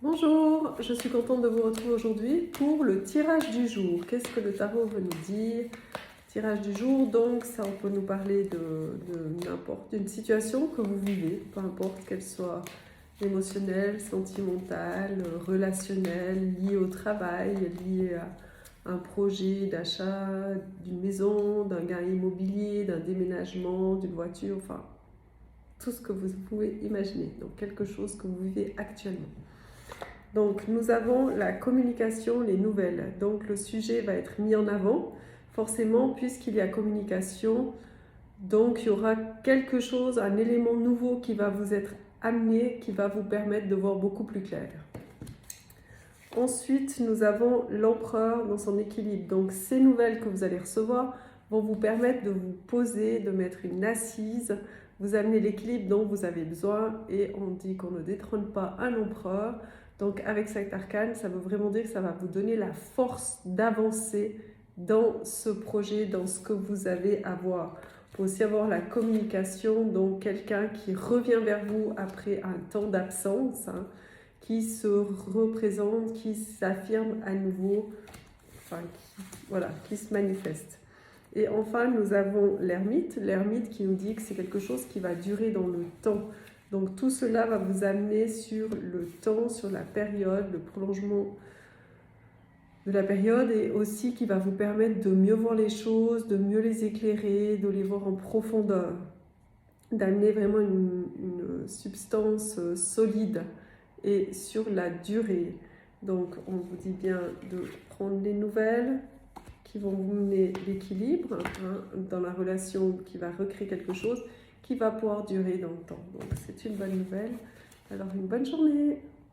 Bonjour, je suis contente de vous retrouver aujourd'hui pour le tirage du jour. Qu'est-ce que le tarot veut nous dire? Tirage du jour, donc ça on peut nous parler de n'importe d'une situation que vous vivez, peu importe qu'elle soit émotionnelle, sentimentale, relationnelle, liée au travail, liée à un projet d'achat d'une maison, d'un gain immobilier, d'un déménagement, d'une voiture, enfin tout ce que vous pouvez imaginer. Donc quelque chose que vous vivez actuellement. Donc nous avons la communication, les nouvelles. Donc le sujet va être mis en avant, forcément, puisqu'il y a communication. Donc il y aura quelque chose, un élément nouveau qui va vous être amené, qui va vous permettre de voir beaucoup plus clair. Ensuite, nous avons l'empereur dans son équilibre. Donc ces nouvelles que vous allez recevoir vont vous permettre de vous poser, de mettre une assise, vous amener l'équilibre dont vous avez besoin. Et on dit qu'on ne détrône pas un empereur. Donc avec cet arcane, ça veut vraiment dire que ça va vous donner la force d'avancer dans ce projet, dans ce que vous avez à voir. Il faut aussi avoir la communication, donc quelqu'un qui revient vers vous après un temps d'absence, qui se représente, qui s'affirme à nouveau, qui se manifeste. Et enfin, nous avons l'ermite qui nous dit que c'est quelque chose qui va durer dans le temps. Donc tout cela va vous amener sur le temps, sur la période, le prolongement de la période, et aussi qui va vous permettre de mieux voir les choses, de mieux les éclairer, de les voir en profondeur, d'amener vraiment une substance solide et sur la durée. Donc on vous dit bien de prendre les nouvelles qui vont vous mener l'équilibre dans la relation, qui va recréer quelque chose qui va pouvoir durer dans le temps. Donc c'est une bonne nouvelle. Alors une bonne journée.